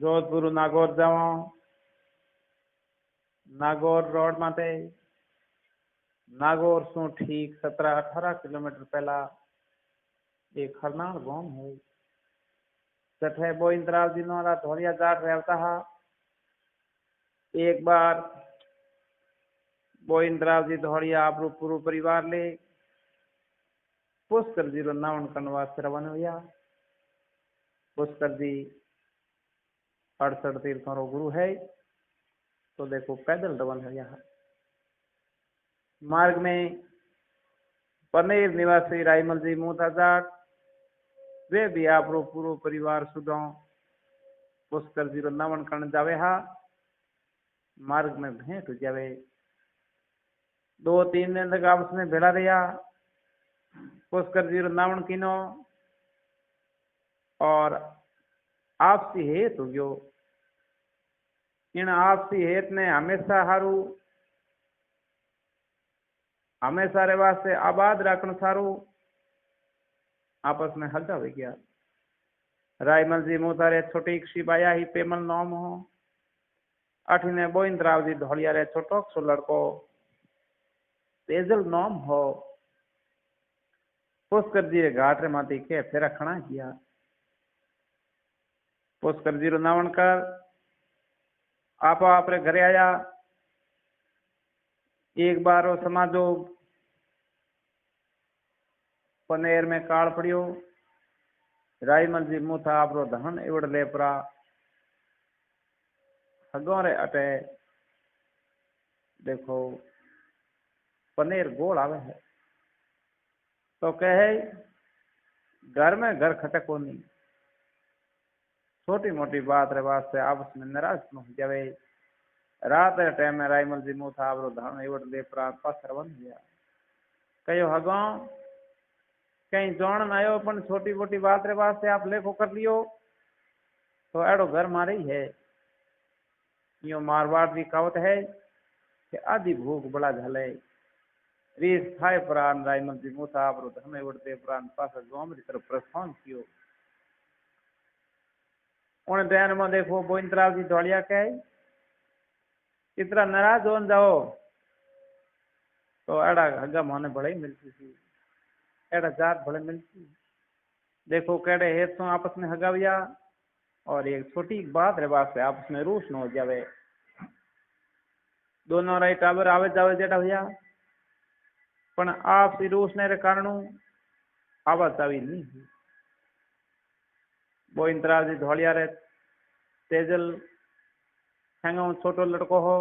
जोधपुर नागौर जावा Nagaur road माते नागौर सु ठीक 17-18 किलोमीटर पहला एक खरनाल गांव है। सठे बोइंद्राव जी नोरा धोलिया जाट रहता हा। एक बार बोइंद्राव जी धोलिया आप पूरा परिवार ले पुष्कर जी रो नावन करने रवाना हुआ। पुष्कर जी 68 तीर्थों रो गुरु है। तो देखो पैदल रवाना हुआ। मार्ग में पनेर निवासी रायमल जी मोता जाट वे भी आप पूरा परिवार सुधो पुष्कर जी रो नावन करने जावे हा। मार्ग में भेंट हो जावे। 2-3 दिन तक आपस में भेड़ा रहा। पुष्कर जी रो नावन किनो और आपसी हेत हो गयो। इन आपसी हेत ने हमेशा हारू हमेशा रे वास्ते आबाद रखने सारू आपस में हल्का हो गया। रायमल जी मोतारे छोटी सी बाया ही पेमल नाम हो। अठीने बोइंद्राव जी धोलिया रे छोटो सो लड़को तेजल नाम हो। पुष्कर जी घाट रे माती के फेरा खड़ा किया। पुष्कर जी रो नावन कर आप रे घरे आया। एक बार वो समाजो पनेर में काल पड़ियो। रायमल जी मुथा आप रो धन इवड़ ले परा हगों रे अटे देखो पनेर गोल आवे है। तो कहे घर में घर खटक कोनी। छोटी मोटी बात रे वास्ते आपस में नाराज न हो जावे। रात रे टाइम में रायमल जी मुथा आप रो धन इवड़ ले परा पत्थर बन गया। कहो हगों कहीं जोड़न आयो पण छोटी मोटी बात रे वास्ते आप लेखो कर लियो तो एड़ो घर मारे ही है। यो मारवाड़ की कहावत है कि आधी भूख बड़ा झले रीस खाए प्राण। रायमल जी मुथा आप रो धन इवड़ते प्राण पास गांव की तरफ प्रस्थान कियो। उन ध्यान में देखो बोइंद्राव जी धोलिया के इतना नाराज हो जाओ तो एड़ा हगा मोने बड़े मिलती थी। एड़ा जात बड़े मिलती। देखो केड़े हेत तो आपस में हगाविया और एक छोटी बात रे वास्ते आपस में रूस न हो जावे। दोनों राय टाबर आवे जावे जेटा भैया पण आपसी रूसने रे कारण आवाज जावी नहीं हुई। बोइंद्राव जी धोलिया रे तेजल हैंगा छोटो लड़को हो।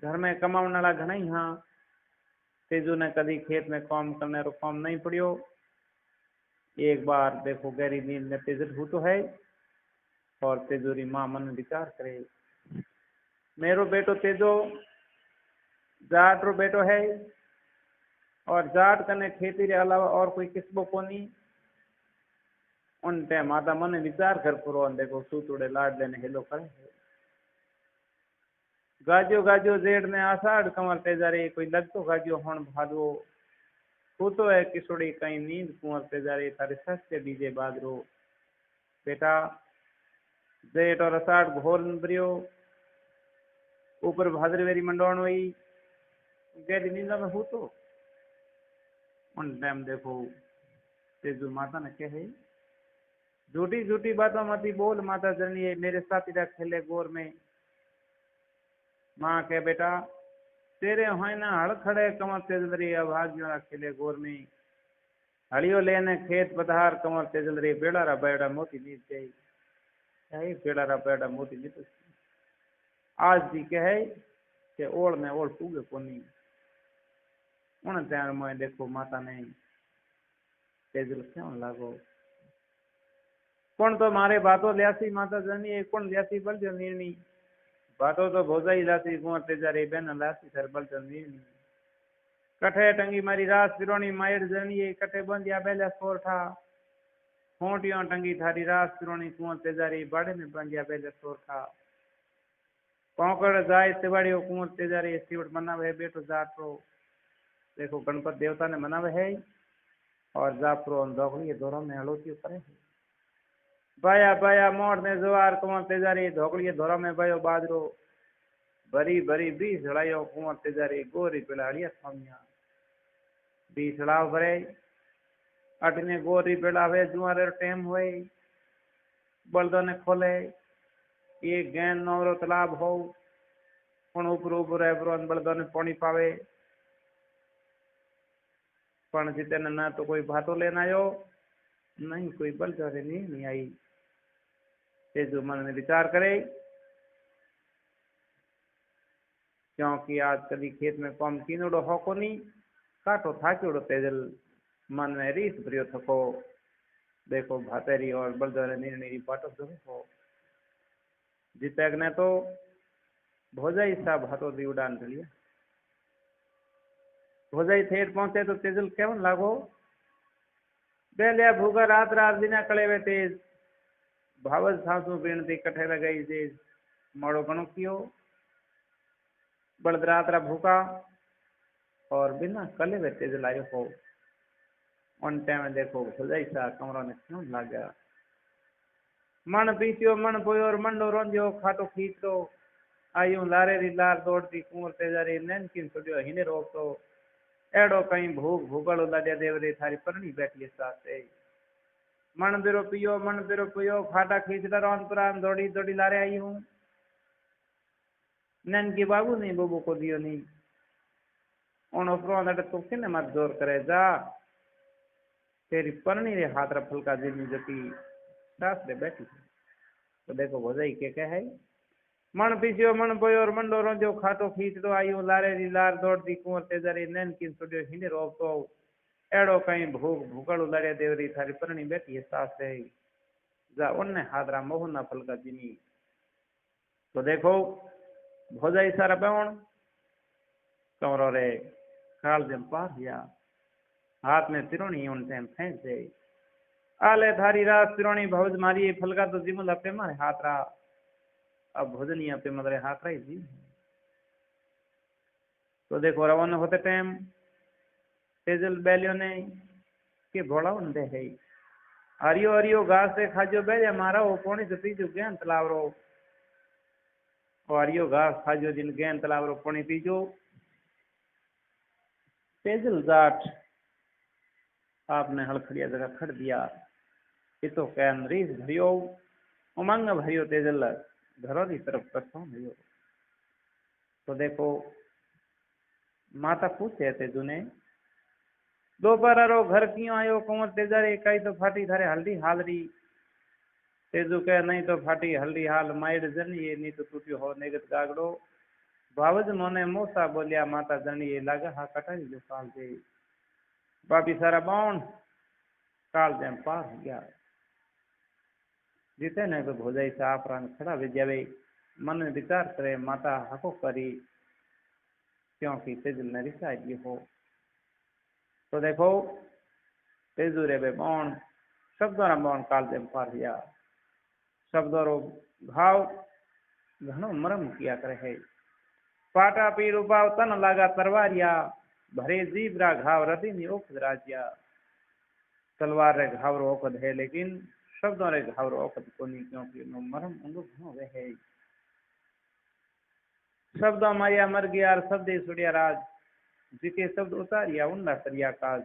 घर में कमाने वाला घना ही हाँ। तेजू ने कभी खेत में काम करने रो काम नहीं पड़ियो। एक बार देखो गहरी नींद में तेजल हो तो है और तेजोरी माँ मन विचार करे मेरो बेटो तेजो जाट रो बेटो है और जाट कने खेती रे अलावा और कोई किस्बो कोनी। उन टाइम माता मन विचार कर पुरो देखो सूतुड़े लाड लेने हेलो करे। गाजो गाजो जेठ ने आषाढ़ कमर तेजारे कोई लगतो गाजो हण भादो तो है किशोरी कहीं नींद कुंवर तेजारे तारे सस्ते डीजे बादरो। बेटा जेठ और आषाढ़ घोर नबरियो ऊपर भाद्रवेरी मंडोण हुई गहरी नींद में हो। तो उन टाइम देखो तेजू माता ने कहे झूठी झूठी बातों मती बोल माता जननी मेरे साथी रा खेले गोर में। माँ के बेटा तेरे होय ना हड़ खड़े कमर तेजलरी अभाग्यों खेले गोर में। हड़ियो लेने खेत पधार कमर तेजलरी बेड़ा रा बेड़ा मोती नीत गई बेड़ा रा बेड़ा मोती नीत। आज भी कहे कि ओढ़ में ओढ़ पूगे कोनी। उन त्यार में देखो माता ने तेजल क्यों लागो कौन तो मारे बातों लियासी माता जनी कौन लियासी बल जो निर्णी बातों तो भोजा ही लासी कुंवर तेजारी बहन लासी सर बल जो निर्णी। कठे टंगी मारी रास पिरोनी मायर जनी कठे बंदिया बेला सोरठा होंटियों टंगी थारी रास पिरोनी कुंवर तेजारी बाड़े में बंदिया बेला सोरठा। कौकड़ जाए तिवाड़ी कुंवर तेजारी सिवट मनावे बेटो जाटरो। देखो गणपत देवता ने मनावे है और जापरो दोगली दोरों में हलोती करे है। बाया बाया मोड़ ने जोहार कुंवर तेजारी धोकड़िए धोरा में बयो बाजरो भरी भरी बीस हड़ाइयो कुंवर तेजारी गोरी पिलाड़िया स्वामिया बीस हड़ाव भरे अटने गोरी पिलावे जुआरे टेम हुए बल्दो ने खोले ये गेंद नवरो तालाब हो पण ऊपर ऊपर है ब्रोन बल्दो ने पानी पावे पण जितने ना तो कोई भातो लेना आयो नहीं कोई बल्दो रे नहीं आई तेजू मन में विचार करे क्योंकि आज कभी खेत में कम कीनोड़ो हो को नहीं काटो थाक्योड़ो तेजल मन में रीस भरियो थको देखो भातेरी और बलदोरे नीरी पाटो हो जीतक ने तो भोजाई सा भातो दी उड़ान लिया भोजाई ठेठ पहुंचे तो तेजल केवन लागो बेलिया भूगा रात रात बिना कले वे तेज भावज सासू बीणती कठे लगाई तेज मोड़ो गणो कियो बलद रात रा भूखा और बिना कले वे तेज लायो हो उन टाइम देखो भोजाई सा कमरों ने क्यों लागा मन पीसियो मन पोयो और मंडो रोंदियो खाटो खींच दो आयु लारे री लार दौड़ती कुंवर तेजारी नैन किन सुडियो हिने रोकतो एड़ो कहीं भूख भूगल लाडिया देवरी थारी परणी बैठी साथे मन बिरो पियो खाटा खींचता रोन पुरान दौड़ी दौड़ी लारे आई हूँ नैन की बाबू नहीं बबू को दियो नहीं उन उपरों लड़ तो किने मत जोर करे जा तेरी परणी रे हाथ रा फलका जिनी जती सास रे बैठी तो देखो भोजाई के कहे मन पीसियो मन पोयो और मंडो रोंदियो खाटो खींच दो आयु लारे री लार दौड़ती कुंवर तेजारी नैन किन सुडियो हिंदे रोकतो एड़ो कहीं भूख भूकड़ उलाड़िया देवरी थारी परणी बैठी है सास है जा उनने हादरा मोहना फलका जिनी तो देखो भोजाई सारा बेवण कमरो रे काल जम पार दिया हाथ में तिरोणी उन टाइम फेंक दे आले थारी रात तिरोणी भवज मारी फलका तो जिमल अपने मारे हाथ रा अब भोजनी पे मदरे हाथ रही जी तो देखो रवाना होते टाइम तेजल बैलियो ने के भोला दे है हरियो हरियो घास से खाजो बेजा मारा वो पोणी से पीजो गेन तलावरो हरियो घास खाजो जिन गेन तलावरो पोणी पीजो तेजल जाट आपने हड़खड़िया जगह खड़ दिया ये तो कैन रीस भरियो उमंग भरियो तेजल घरों की तरफ प्रस्थान भरियो तो देखो माता पूछे तेजू ने दोपहर रो घर क्यों आयो कुंवर तेजारी कई तो फाटी थारे हल्दी हाल री तेजू कह नहीं तो फाटी हल्दी हाल माइड जनी ये नहीं तो टूटियो हो नेगत गागड़ो भावज मोने मोसा बोलिया माता जनी ये लागा हा कटाई जो काल दे बाबी सारा बाउन काल दे पार हो गया जीते ने तो भोजाई सा प्राण खड़ा विजयावे मन में विचार करे माता हको करी क्योंकि तेजल ने रिसाई दी हो तो देखो तेजू रे बे बाउन शब्दों रा बाउन काल दे पार गया शब्दों रो घाव घणो मरम किया करे है पाटा पीर उपाव तन लागा तरवारिया भरे जीव रा घाव रदी नी ओखद राजिया तलवार रे घाव रो ओखद है लेकिन शब्दों रे घाव रो ओखद कोनी क्योंकि नो मरम उंगो घणो वे है शब्दों माया मर गया शब्द सुड़िया राज जिके शब्द उतारिया उन्ना सरिया काज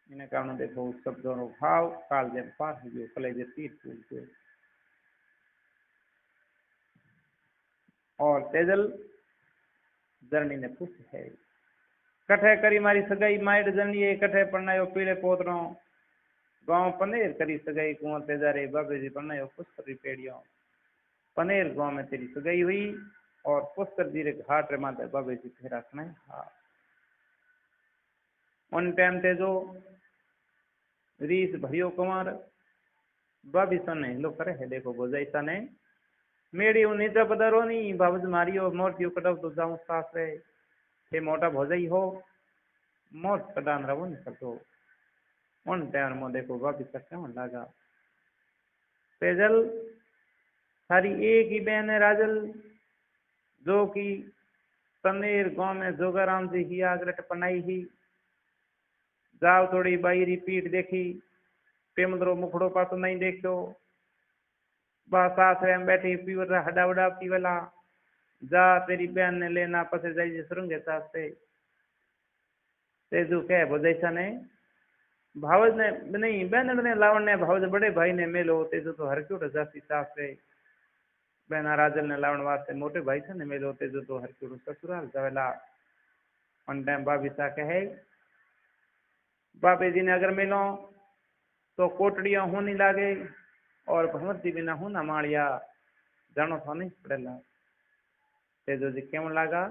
इन्हें कारण देखो शब्दों रो भाव काल जब पार हो गयो कलेजे तीर फूल गयो और तेजल जरनी ने पूछ है कठे करी मारी सगाई माइड जरनी कठे पढ़नायो पीड़े पोतरो गांव पनेर करी सगाई कुंवर तेजारे बाबे जी पढ़नायो पुष्कर पेड़ियो पनेर गांव में तेरी सगाई हुई और पुष्कर जी रे घाट रे माते बाबे जी फेरा खने हाँ उन टाइम ते जो रीस भरियो कुंवर बाबी सने लो करे है देखो भोजाई सने मेरी नीचा पदरो नहीं बाबज मारियो मोटियो कटव तो जाऊं सास रे ये मोटा भोजाई हो मोट कदान रवो नहीं सकतो उन टाइम में देखो बाबी सकते हैं लागा तेजल सारी एक ही बहन है राजल जो कि तनेर गांव में जोगाराम जी ही आगरट पनाई ही जाव थोड़ी बाई री पीठ देखी पेमदरो मुखड़ो पासो नहीं देखो बस आश्रय में बैठी पीवर हड्डा वड्डा पीवला जा तेरी बहन ने लेना पसे जाइए सुरंगे सास्ते तेजू कह बोदैसा ने भावज ने नहीं बहन ने लावण ने भावज बड़े भाई ने मेलो तेजू तो हर क्यों जाती सास्ते बहना राजल ने लावण वास्ते मोटे भाई से ने मेलो तेजू तो हर क्यों ससुराल जावेला उन टाइम बाबीसा कहे बाबे जी ने अगर मिलो तो कोटड़िया होनी लागे और भगवती बिना होना माड़िया जानो तो नहीं पड़ेला तेजो जी केम लागा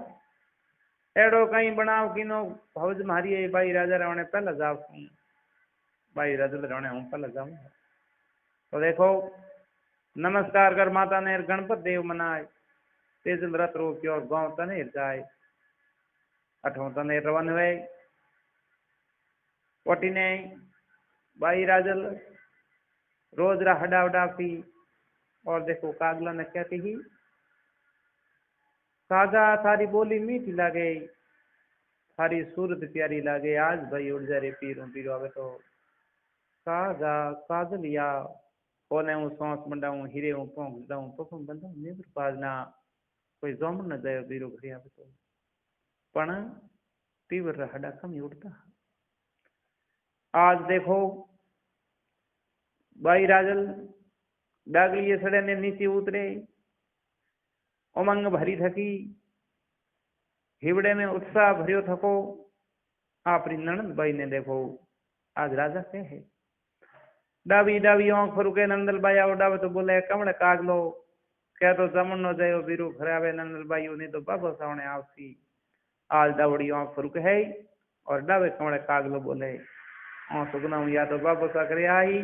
एड़ो कहीं बनाव किनो भवज मारी है भाई राजा रावणे पहले जाओ भाई राजा रावणे हूँ पहले जाऊँ तो देखो नमस्कार कर माता ने गणपत देव मनाए तेज व्रत रो की और गाँव तने जाए अठों तने रवन हुए कोटी ने भाई राजल रोज रा हडा उडाती और देखो कागला ने कहती ही कागा थारी बोली मीठी लागे थारी सूरत प्यारी लागे आज भाई उड़ जा रे पीरो पीरो आवे तो कागा कागलिया कोने हूँ सांस मंडाऊं हीरे हूँ पोंख दाऊं पपम बंदा नेत्र पाजना कोई जोमन न जाए पीरो घड़ी आवे तो पण पीवर हडा कम ही उड़ता आज देखो भाई राजल डागलिए सड़े ने नीचे उतरे उमंग भरी थकी हिवड़े में उत्साह भरियो थको आपरी ननद भाई ने देखो आज राजा से है डाबी डाबी आंख फरुके नंदल भाई आओ डाबे तो बोले कमड़ काग लो क्या तो जमन नो जायो बीरू खराबे नंदल भाई नहीं तो बाबा सावने आवसी आज डावड़ी आंख फरुक है और डाबे कमड़ काग लो बोले सुगना या तो बाबा सा करे आई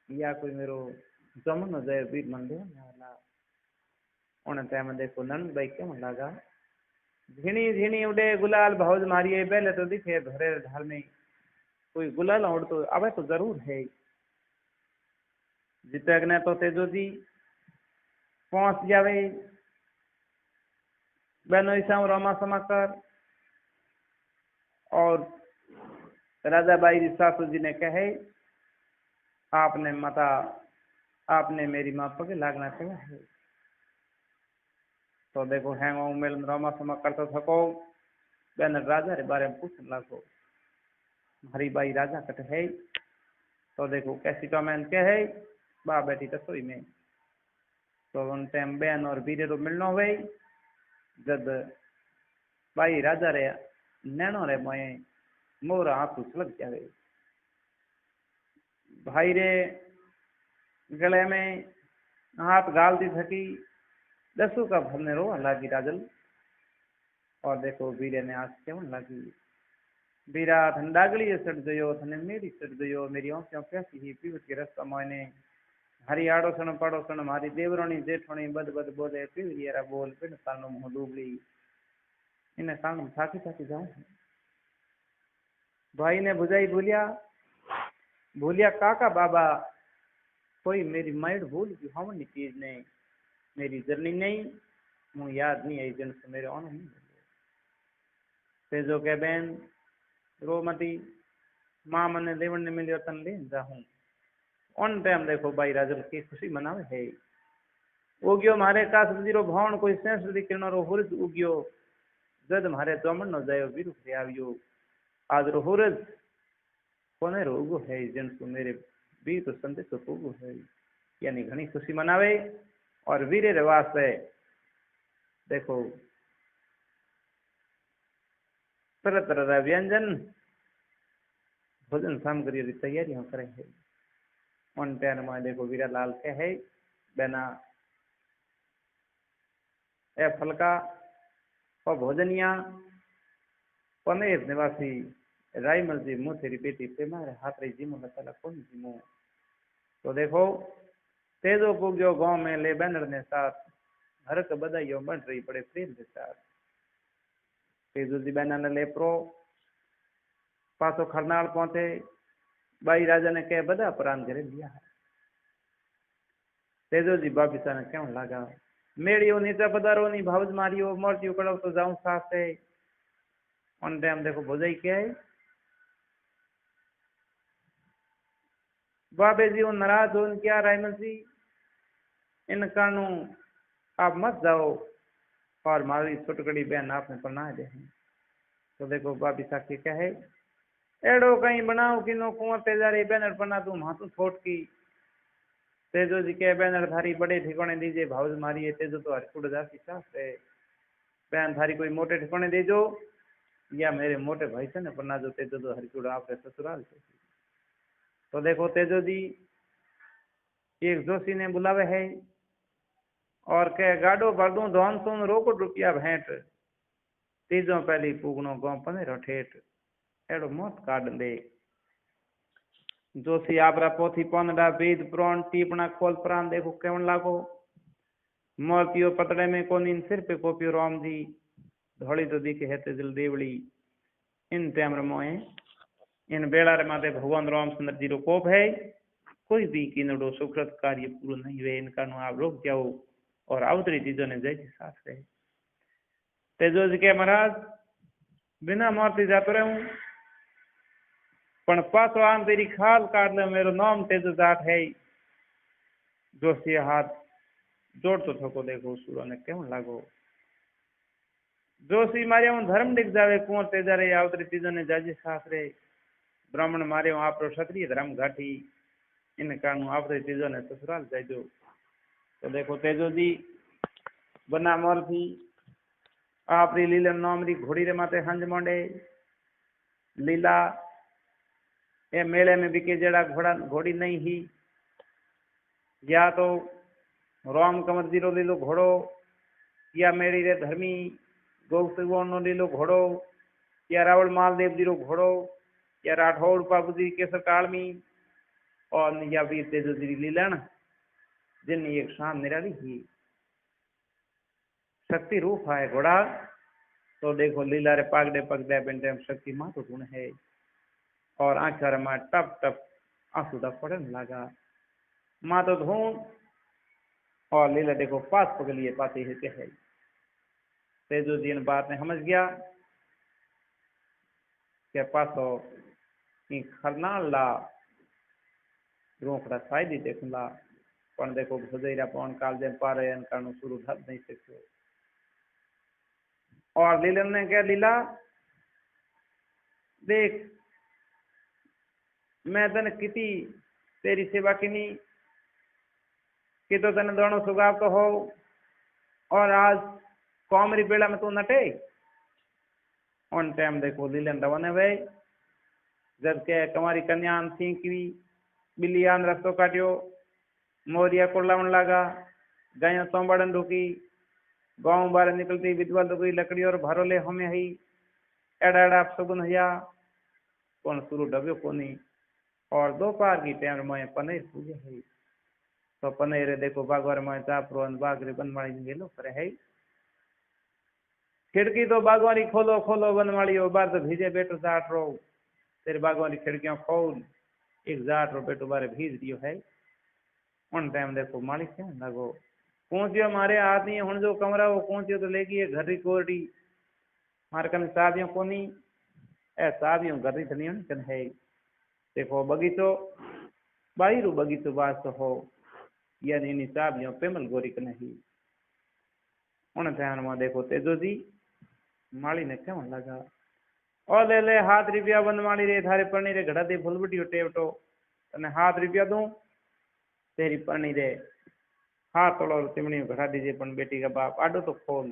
या कोई मेरो जमन न जाए वीर मंदिर वाला उन टाइम देखो नंद भाई क्या लगा झिणी झिणी उड़े गुलाल भौज मारिए पहले तो दिखे भरे ढाल में कोई गुलाल उड़ तो अबे तो जरूर है जितने ने तो तेजो जी पहुंच जावे बहनो ईसा रोमा समाकर और राजा बाई सासू जी ने कहे आपने माता आपने मेरी माँ पगे लागना चाहिए है तो देखो हैंग मेल रोमा समा करता थको बहन राजा रे बारे में पूछने लगो हरी बाई राजा कट है तो देखो कैसी तो मैंने क्या है बा बेटी रसोई में तो उन टाइम बहन और बीरे तो मिलना हुए जब भाई राजा रे नैनो रे मोए मोर आंसू छलक जावे भाई रे गले में हाथ गाल दी थकी दसू का भरने रो लागी राजल और देखो बीरे ने आज केवन लागी बीरा थन डागली सड़ गयो थने मेरी सड़ गयो मेरी आंखें कैसी ही पीवत के रास्ता मोने हरी आड़ोसण पड़ोसण मारी देवरोनी जेठोनी बद बद बोले पीवरिया बोल पिन सानो मुंह डूबली इन्हें सांग थाकी थाकी जाऊं भाई ने बुझाई भूलिया काका बाबा कोई मेरी माइड भूल की हमनी चीज ने मेरी जर्नी नहीं मुझे याद नहीं आई जन से मेरे ऑन नहीं तेजो के बहन रोमती माँ मने देवन ने मिली तन ले जाऊं ऑन टाइम देखो भाई राजल की खुशी मनावे है उग्यो मारे कास जीरो भवन कोई सेंस किरणो रो हुरज उग्यो जद मारे चौमन नो जायो वीरु आवियो आज रो हुरज कोने रो उगो है जन को मेरे भी तो संदेश तो उगो है यानी घनी खुशी मनावे और वीरे रे वास्ते देखो तरह तरह व्यंजन भोजन सामग्री की तैयारी हम करे है उन टाइम में देखो वीरा लाल के है बेना ए फलका और भोजनिया पनेर निवासी रायमल जी मुँह तेरी बेटी पे मारे हाथ रही जिमो लता कौन जिमो तो देखो तेजो पुग्यो गांव में ले बैनर ने साथ हरक बधाइयों बन रही बड़े प्रेम के साथ तेजो जी बैनर ने ले प्रो पासो खरनाल पहुंचे बाई राजा ने कह बदा प्राण करे लिया है तेजो जी बाबीसा ने क्यों लगा मेड़ियो नीचा पदारो नी भावज मारियो मोरती उकड़ो तो जाऊं साथ से उन टाइम देखो भोजाई क्या है बाबे जी वो नाराज हो क्या रायमल जी इन कारणू आप मत जाओ और मारी छोटकड़ी बहन आपने पढ़ना दे। तो देखो बाबी साखी कहे एड़ो कहीं बनाओ कि नो कुंवर तेजारी बैनर बना तू हाथू छोट की तेजो जी के बैनर थारी बड़े ठिकाने दीजिए भाव मारी है तेजो तो हरकुड़ जाती साफ है बहन थारी कोई मोटे ठिकाने दीजो या मेरे मोटे भाई से ने पन्ना जो तेजो तो हरकुड़ आप ससुराल से। तो देखो तेजो जी एक जोशी ने बुलावे है और कह गाडो भरदू धौन सुन रोकड़ रुपया भेंट तीजो पहली पूगनो गांव पनेरो ठेठ एड़ो मौत काट दे। जोशी आपरा पोथी पौंदड़ा वेद पुराण टीपणा खोल प्राण देखो केवन लागो मोरतियो पतड़े में कोनी सिर पे कोपियो राम जी धोली तो दिखे हेते दिल देवड़ी इन टैमर मोए इन बेड़ा रे माते भगवान रामचंद्र जी रो कोप है कोई भी किनड़ो सुकृत कार्य पूर्ण नहीं वे इनका नो आप रोक जाओ और आवतरी चीजों ने जय साथ रहे। तेजो जी के महाराज बिना मोरती जातो रहूं पण पासो आम तेरी खाल काट ले मेरो नाम तेजो जाट है। जोशी हाथ जोड़तो थको देखो सूरो ने केवन लागो जोशी मारे हूं धर्म दिख जावे कुंवर तेजारे आवतरी चीजों ने जाजी सासरे ब्राह्मण मारे हूं आपरो क्षत्रिय धर्म घाटी इन कारणु आवतरी चीजों ने ससुराल जाजो। तो देखो तेजो जी बना मोर थी आपरी लीलन नामरी घोड़ी रे माते हंज मोंडे लीला ए मेले में बिके जेड़ा घोड़ा घोड़ी नहीं ही या तो राम कंवर जी रो लीलो घोड़ो या मेरी रे धर्मी गौसेवन नो लीलो घोड़ो या रावल मालदेव जी रो घोड़ो या राठौड़ बाबू जी केसर कालमी और या वीर तेजो जी लीलन जिन एक शान निराली ही शक्ति रूप है घोड़ा। तो देखो लीला रे पागडे पगडे पेंटे शक्ति मातो गुण है और आंखर में टप टप आंसू दा पड़न लगा मातो धून और लीला देखो पास पगलिए पाते है के है। तेजो जी इन बात ने समझ गया के पासो ई खरनाल ला रोकड़ा साइडी देखला पण देखो भजैरा पवन काल जे पारे अन कारणु शुरू धत नहीं सको और लीलन ने कहा लीला देख मैं तन किती तेरी सेवा किनी कि तो तन दोनों सुगाव तो हो और आज कौमरी बेला में तू नटे ऑन टाइम देखो लीलन रवाने वे जब के कमारी कन्यान थी की बिलियान रस्तो काटियो मोरिया कोलावन लगा गाया सोमबाड़न ढुकी गांव बाहर निकलती विधवा दुगई लकड़ी और भरोले हमें ही एड़ा एड़ा सगुन हया कौन शुरू डब्यो कोनी और दोपहर की टाइम में पनीर पूजे है। तो पनीर देखो बागवार में चापरो बागरे बनवाड़ी गेलो करे है खिड़की तो बागवानी खोलो खोलो बनवाड़ी बार तो भीजे बेटो जाट रो तेरे बागवानी खिड़कियां खोल एक जाट रो बेटो बारे भीज दियो है। उन टाइम देखो मालिक क्या लगो पहुंचियो मारे आदमी हुन जो कमरा वो पहुंचियो तो लेगी घर री कोरडी मारे कन चाबियों कोनी ए चाबियों घर री धनियों कन है। देखो बगीचो बाहिरू बगीचो बास तो हो यानी इन चाबियों पेमल गोरी कन ही। उन टाइम में देखो तेजो जी माली ने क्या लगा और ले हाथ रुपया बनवाड़ी रे थारे पढ़नी रे घड़ा दे फुलबटियो टेवटो तने हाथ रुपया दूं तेरी पढ़नी रे हाथ तोड़ो तिमड़ी घड़ा दीजिए पण बेटी का बाप आडो तो खोल।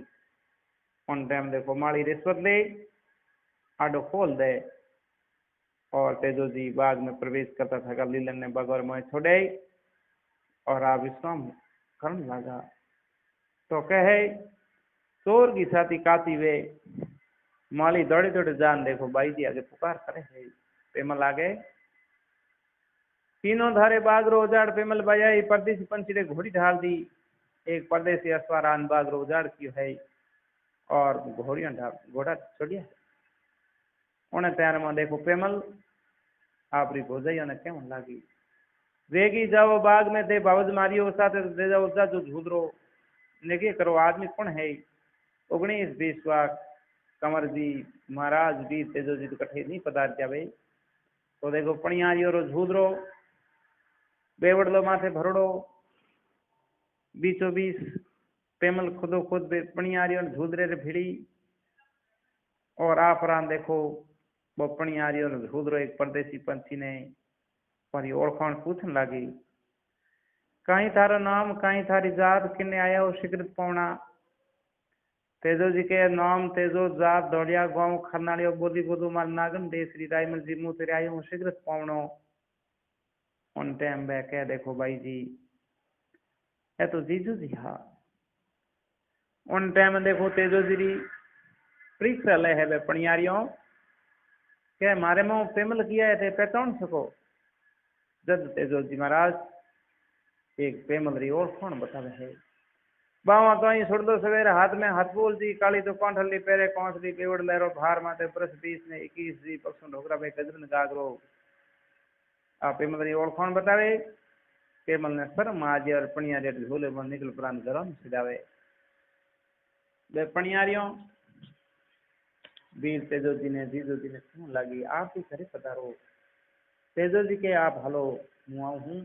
उन टाइम देखो माली रिश्वत ले आडो खोल दे और तेजो जी बाग में प्रवेश करता था लीलन ने बगौर में छोड़े और आप विश्राम करने लगा। तो कहे चोर की छाती काती वे माली दौड़े दौड़े जान देखो बाई जी आगे पुकार करे है पेमल आगे तीनों धारे बागरो उजाड़ पेमल बजाई परदेसी पंछी ने घोड़ी ढाल दी एक परदेसी अस्वारान बागरो उजाड़ की है और घोड़ियां घोड़ा छोड़िया उन्हें तैयार में देखो पेमल आपरी भोजैया ने केम लागी वेगी जाओ बाग में थे बावज मारियो साथ दे जाओ जा जो झूदरो नेगे करो आदमी कौन है 19-20 वाक कंवर जी महाराज भी तेजो जी तो कठे नहीं पदार्थ जावे। तो देखो पणिया रो झूदरो बेवड़लो माथे भरड़ो बीचों बीच पेमल खुदो खुद पणियारियों झूदरे रे भिड़ी और आप रान देखो वो पणियारियों झूदरो एक परदेसी पंछी ने पर ओळखाण पूछन लागी कहीं थारो नाम कहीं थारी जात किन्ने आया हो शिकृत पावना तेजो जी के नाम तेजो जात दौड़िया गांव खरनालियो बोली बोधु मार नागन देसरी रायमल जी मुँह तेरे आयो शिकृत पावनो उन टाइम वे कह देखो भाई जी है तो जीजू जी हाँ उन टाइम देखो तेजो जी री परीक्षा ले है वे पणियारियों के मारे में पेमल किया है थे पहचान सको जद तेजो जी महाराज एक पेमल री और कौन बतावे है बावा तो ही सुर दो सवेरे हाथ में हथबोल जी काली तो कौंठली पेरे कौंसली पेवड़ लहरो भार माते प्रस 20 ने 21 जी पक्षों ढोकरा पे गजरन गागरो आ पेमल री और कौन बतावे पेमल ने शर्म आज और पणियारी झोले में निकल प्राण गरम सिदावे वे पणियारियों वीर तेजो जी ने जीजो जी ने क्यों लगी आप ही करे पधारो तेजो जी के आप हलो मुआ हूँ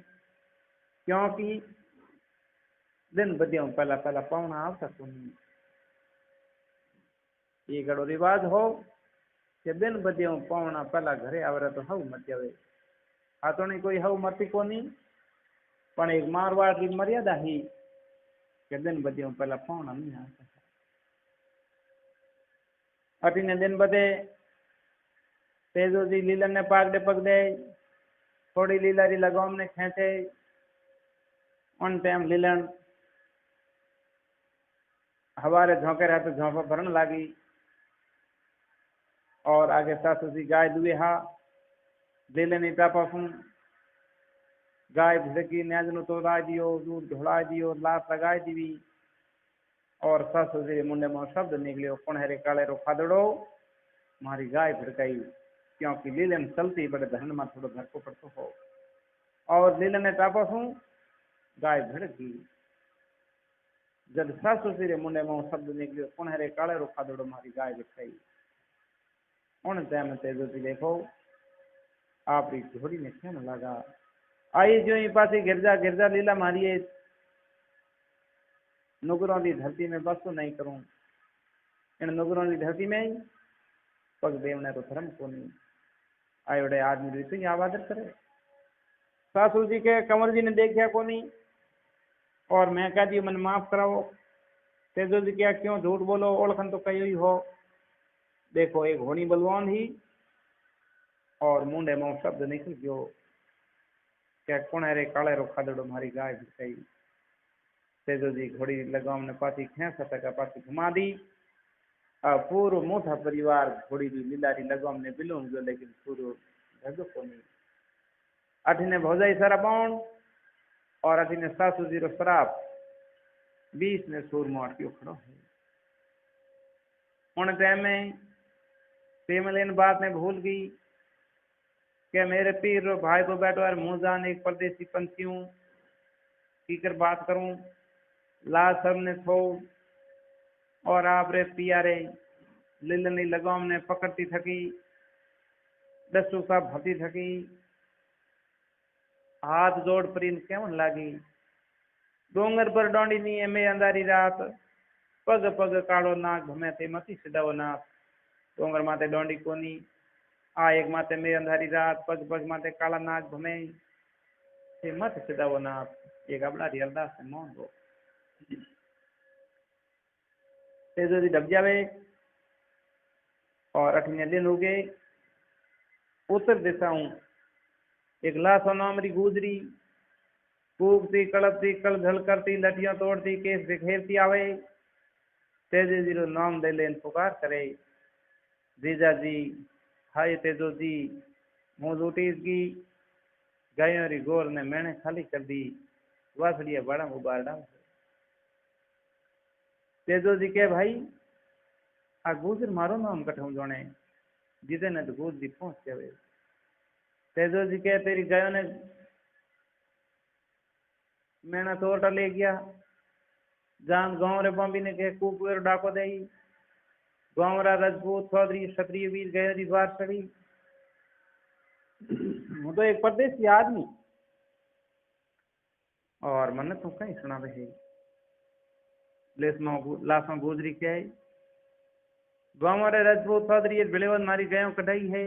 क्योंकि दिन बदियों पहला पहला पावना आवता कोनी ये गड़ो रिवाज हो कि दिन बदियों पावना पहला घरे आवरे तो हव मत जावे आ तो नहीं कोई हव मती कोनी पण एक मारवाड़ की मर्यादा ही कि दिन बदियों पहला पावना नहीं आता अटीने दिन बदे तेजो जी लीलन ने पाग दे पग दे थोड़ी लीलारी लगाम ने खेचे उन टाइम लीलन हवारे झोंके रहे तो झोंका भरन लागी और आगे सासू जी गाय दुए हा लीलन ही टापा फूं गाय भिड़की न्याजनु तो ला दियो दूध ढोला दियो लात लगाई दीवी और सासू जी मुंडे में शब्द निकलियो पुनहरे काले रो खादड़ो मारी गाय भिड़काई क्योंकि लीलन चलती बड़े धन में थोड़ा घर को पड़तो हो और लीलन ने टापा फूं गाय भिड़की जब सासू जी मुंडे में शब्द निकलियो पुनहरे काले रो खादड़ो मारी गाय भिड़काई उन टाइम तेजो जी देखो आप घोड़ी ने क्या लगा आई जो ही पासी गिरजा गिरजा लीला मारिए नुगरों की धरती में बस तो नहीं करूं इन नुगरों की धरती में ही पग देवने तो धर्म को नहीं आए बड़े आदमी रीति आवादर करे सासू जी के कंवर जी ने देखा को नहीं और मैं कह दी मन माफ कराओ तेजो जी क्या क्यों झूठ बोलो ओळखन तो कही हुई हो देखो एक होनी बलवान ही और मुंडे में शब्द निकल गयो क्या कुणेरे काले रो खादड़ो मारी गाय भिड़काई तेजो जी घोड़ी लगाम ने पाती खेस टका पाती घुमा दी पूरो मोटा परिवार घोड़ी री लीलारी लगाम ने बिलोम गयो लेकिन पूरो भगो कोनी अठीने भौजाई सारा बाण और अठीने सासू जी रो श्राप 20 ने सूर में अटक्यो खड़ो है उन टाइम में पेमल इन बात ने भूल गई कि मेरे पीर रो भाई को बैठो और मुँह जान एक परदेसी पंछी हूँ की कर बात करूं ला सब ने छोड़ और आप रे पियारे लिलनी लगाम ने पकड़ती थकी दसू सा भती थकी हाथ जोड़ परीन केवन लागी डोंगर पर डोंडी नी में अंधारी रात पग पग कालो नाग भमे ते मती सिदावो नाथ डोंगर माते डोंडी कोनी आ एक माते में अंधारी रात पग पग माते काला नाग भमे ते मत सिदावो नाथ एक अपना अरदास से मौन हो तेजो जी डब जावे और अठीने दिन हो गए उत्तर दिशा एक लाशो नाम री गुजरी कूकती कड़पती कल झल करती लठियां तोड़ती केस बिखेरती आवे तेजो जी रो नाम दे लेन पुकार करे जीजा जी हाय तेजो जी मुँह लूटी की गायों री गोर ने मैंने खाली कर दी वासड़िया बड़ा उबार डाल तेजो जी के भाई आ गुजर मारो नाम कठू जोने जिदे ने तो गुजरी पहुंच जावे तेजो जी के तेरी गायों ने मैंने तोड़ ले गया जान गांव रे बम्बी ने के कुकुर डाको दे गांव रा राजपूत चौधरी क्षत्रिय वीर गए री बात करी वो तो एक परदेसी आदमी और मन तो कहीं सुना रहे लाशों गुजरी क्या है गाँव रे रजपूत चौधरी भिलेवन मारी गयो कढ़ाई है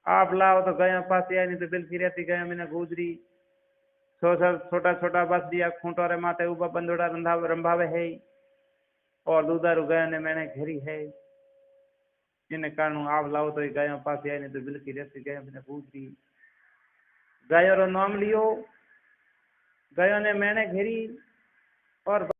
आप लाओ तो गया पास या नहीं तो बिल्की रहती गया मैंने गुजरी छोटा छोटा बस दिया खूंटो रे माते ऊपर बंदोड़ा रंभावे है और दूधारू गया ने मैंने घेरी है इन कारण आप लाओ तो गया पास या नहीं तो बिल्की रहती गया मैंने गुजरी गयो रो नाम लियो गयो ने मैंने घेरी और